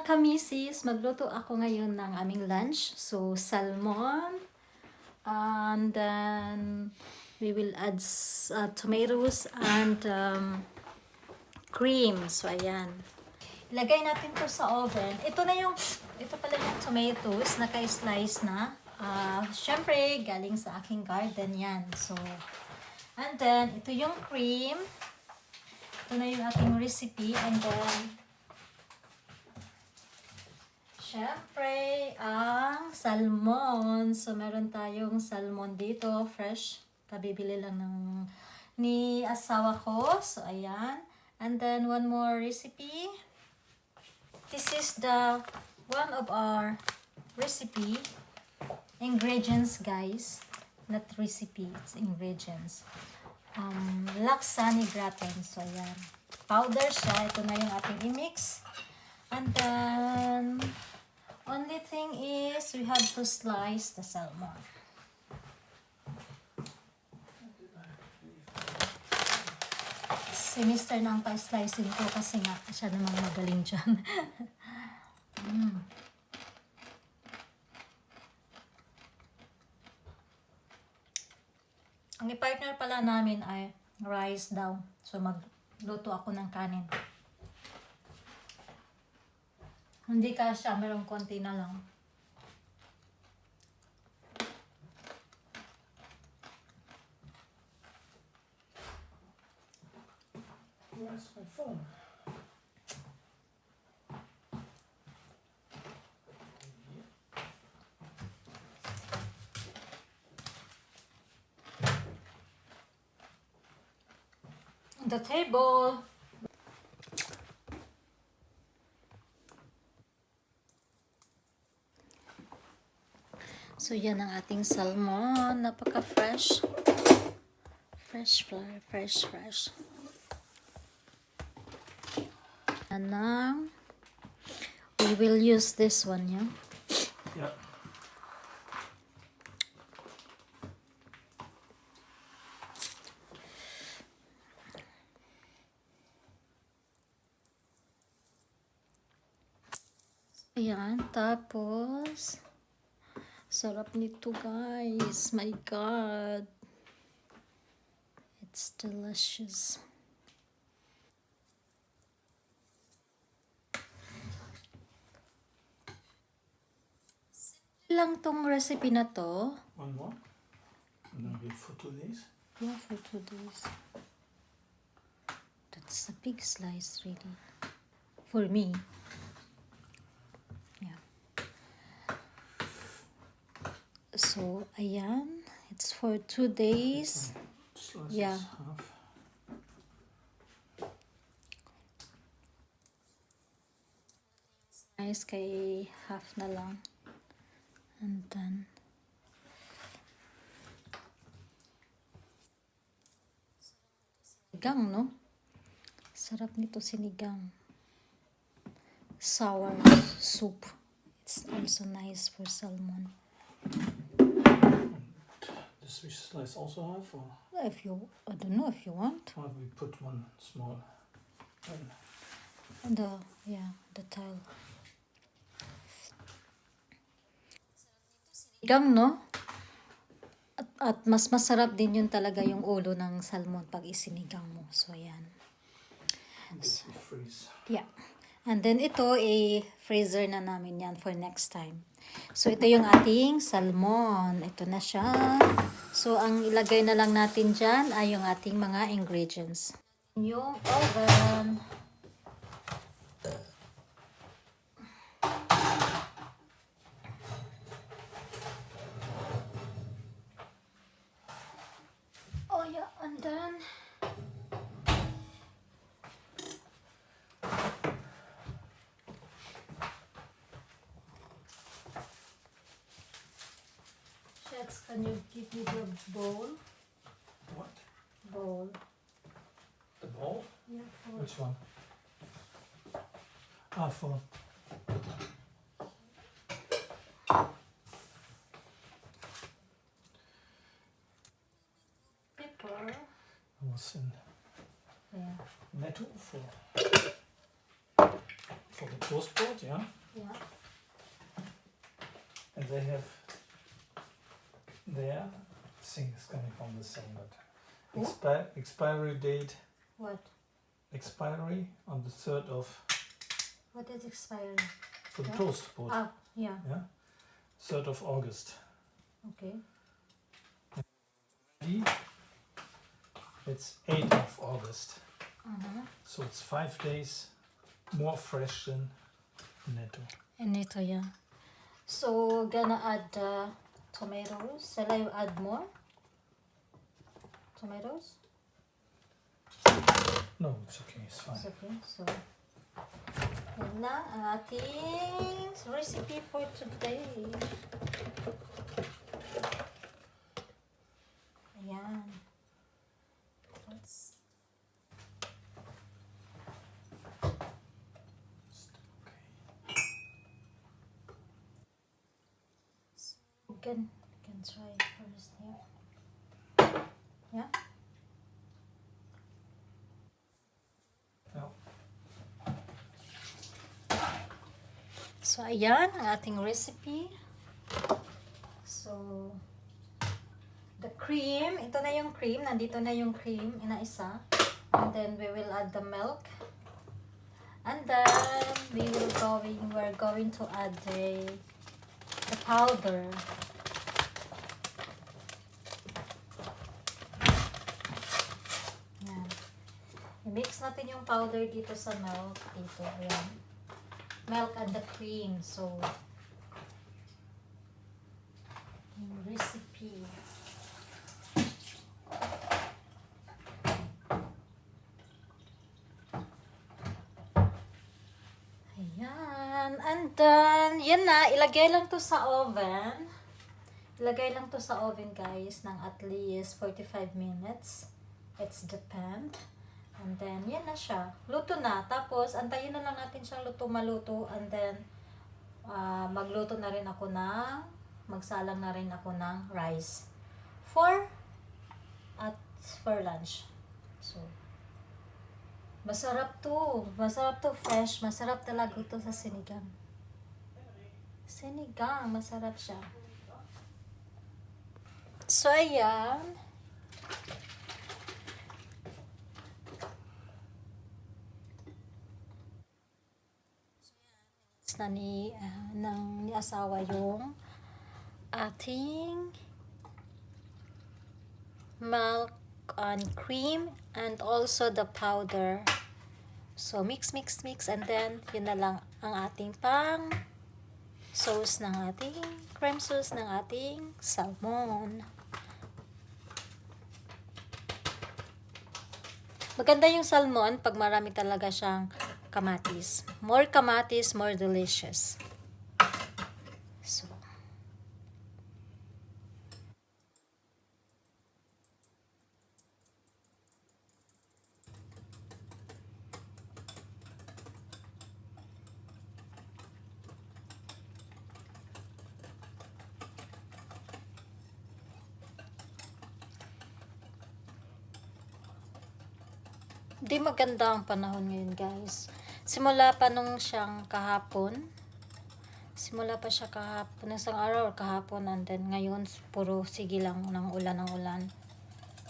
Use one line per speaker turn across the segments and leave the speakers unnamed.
mga kamisis, magluto ako ngayon ng aming lunch. So, salmon. And then, we will add tomatoes and cream. So, ayan. Ilagay natin to sa oven. Ito pala yung tomatoes, naka-slice na. Syempre, galing sa aking garden yan. So, and then, ito yung cream. Ito na yung ating recipe. And then, syempre, ang salmon. So, meron tayong salmon dito, fresh. Kabibili lang ni asawa ko. So, ayan. And then, one more recipe. This is the one of our recipe. Ingredients, guys. Not recipe, it's ingredients. Laksani gratin. So, ayan. Powder siya. Ito na yung ating i-mix. And then, only thing is, we have to slice the salmon. Si Mr. nang pa-slicing ko kasi nga siya namang magaling dyan. Ang i-partner pala namin ay rice daw. So, magluto ako ng kanin. Hindi kasya, merong konti na lang.
Where's my phone?
The table. So, yan ang ating salmon. Napaka-fresh. Fresh. And now, we will use this one, yeah?
Yeah.
Ayan, tapos, sarap nito, guys. My God. It's delicious. Simple lang tong recipe na to.
One more. And then we for 2 days.
Yeah, for 2 days. That's a big slice, really. For me. Yeah. So, ayan. It's for 2 days.
Slices
Yeah.
half.
Nice kay half na lang. And then, sinigang, no? Sarap nito sinigang. Sour soup. It's also nice for salmon.
This we slice also half, or
If you, I don't know if you want.
we put one small.
And the tile. Sinigang, no? At mas masarap din yun talaga yung ulo ng salmon pag isinigang mo. So, ayan.
This we freeze.
Yeah. And then ito, freezer na namin yan for next time. So, ito yung ating salmon. Ito na siya. So, ang ilagay na lang natin dyan ay yung ating mga ingredients. Yung oven. Oh, yeah. And then, Shets, can you give me the bowl?
What?
Bowl.
The bowl?
Yeah, for
Which one? For
pepper.
was in
Yeah.
netto for the toastboard, yeah?
Yeah.
And they have their thing is coming from the same, but expiry date,
What?
expiry on the 3rd of,
What is expiring?
for the
Yeah.
toast board,
Ah, yeah.
yeah? 3rd of August.
Okay.
It's 8th of August.
Uh-huh.
So it's 5 days more fresh than netto.
And ito, yeah. So, gonna add tomatoes. Shall I add more? Tomatoes?
No, it's okay, it's fine.
It's okay. So, yan lang ang ating recipe for today. Ayan. Let's
Okay.
can try first here. Yeah.
Yeah.
So, ayan ang ating recipe. So, the cream, ito na yung cream, nandito na yung cream, inaisa. And then, we will add the milk. And then, we're going to add the powder. Yan. I-mix natin yung powder dito sa milk. Dito, ayan. Milk and the cream. So, yung recipe. Ayan. And then, yan na. Ilagay lang to sa oven. Ilagay lang to sa oven, guys, ng at least 45 minutes. It's depend. And then, yan na siya. Luto na. Tapos, antayin na lang natin siyang maluto. And then, magluto na rin ako magsalang na rin ako ng rice. For lunch. So, masarap to. Masarap to fresh. Masarap talaga to sa sinigang. Sinigang. Masarap siya. So, ayan. Na ni asawa yung ating milk and cream and also the powder. So, mix, and then, yun na lang ang ating sauce ng ating, cream sauce ng ating salmon. Maganda yung salmon pag marami talaga siyang kamatis. More kamatis, more delicious. So, di maganda ang panahon ngayon, guys. Simula pa nung siyang kahapon. Simula pa siya kahapon. Isang araw or kahapon. And then ngayon, puro sige lang ng ulan.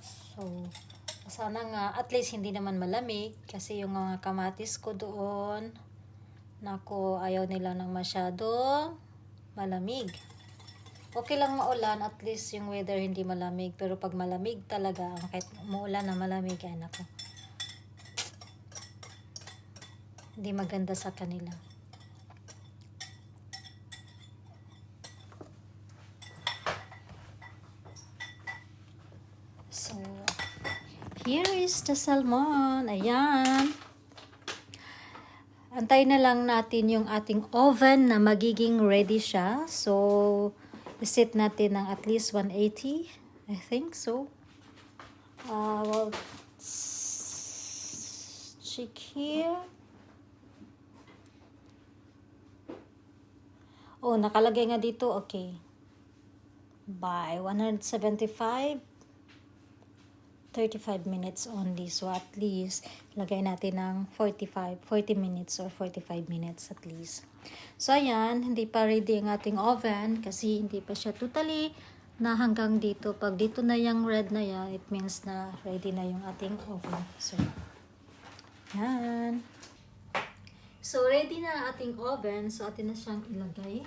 So, sana nga, at least hindi naman malamig. Kasi yung mga kamatis ko doon, nako, ayaw nila ng masyadong malamig. Okay lang maulan, at least yung weather hindi malamig. Pero pag malamig talaga, kahit maulan na malamig, ay nako. Hindi maganda sa kanila. So, here is the salmon. Ayan. Antay na lang natin yung ating oven na magiging ready siya. So, iset natin ng at least 180. I think so. Well, check here. Oh, nakalagay nga dito. Okay. By 175. 35 minutes only. So at least, lagay natin ng 40 minutes or 45 minutes at least. So ayan, hindi pa ready ang ating oven kasi hindi pa siya totally na hanggang dito. Pag dito na yung red na yan, it means na ready na yung ating oven. So, yan. So, ready na ang ating oven. So, atin na siyang ilagay.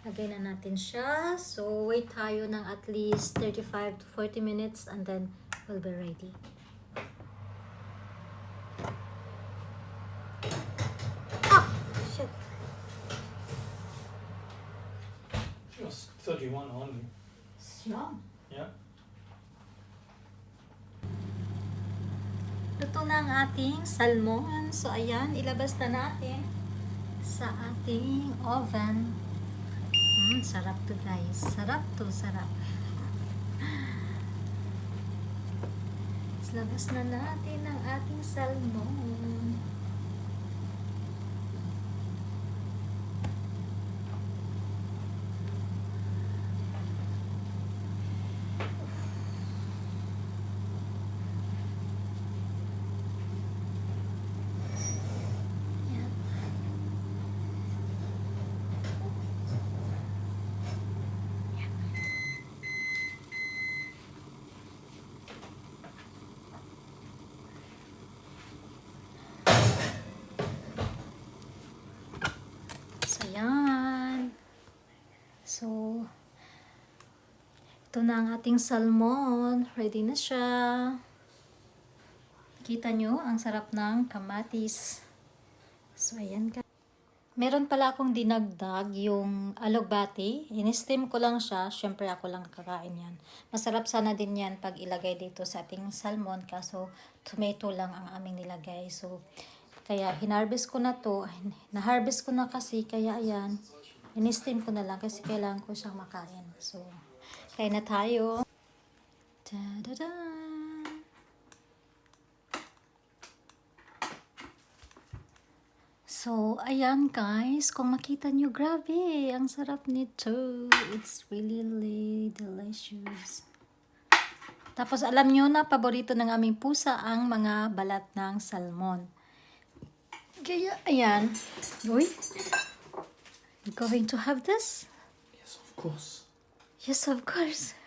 Lagay na natin siya. So, wait tayo ng at least 35 to 40 minutes and then we'll be ready. Ah! Shit.
Just 31 only.
Yum.
Yeah.
Luto na ang ating salmon. So, ayan, ilabas na natin sa ating oven. Sarap to guys. Sarap to, sarap. Labas na natin ang ating salmon. Ayan. So, ito na ang ating salmon. Ready na siya. Kita nyo, ang sarap ng kamatis. So, ayan ka. Meron pala akong dinagdag yung alugbati. In-steam ko lang siya. Siyempre, ako lang kakain yan. Masarap sana din yan pag ilagay dito sa ating salmon. Kaso, tomato lang ang aming nilagay. So, kaya hinarvest ko na to. Na-harvest ko na kasi. Kaya ayan. In-steam ko na lang kasi kailangan ko siyang makain. So, kain na tayo. Ta-da-da! So, ayan guys. Kung makita nyo, grabe. Ang sarap nito. It's really delicious. Tapos, alam nyo na, paborito ng aming pusa ang mga balat ng salmon. Kaya, ayan. Uy. You going to have this?
Yes, of course.
Yes, of course.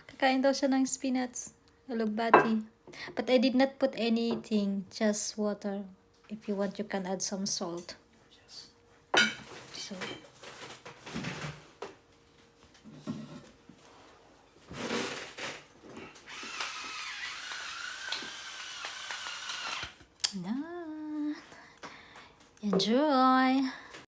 Kakain daw siya ng spinach. Alugbati. But I did not put anything. Just water. If you want, you can add some salt.
Yes.
So. Na. Enjoy.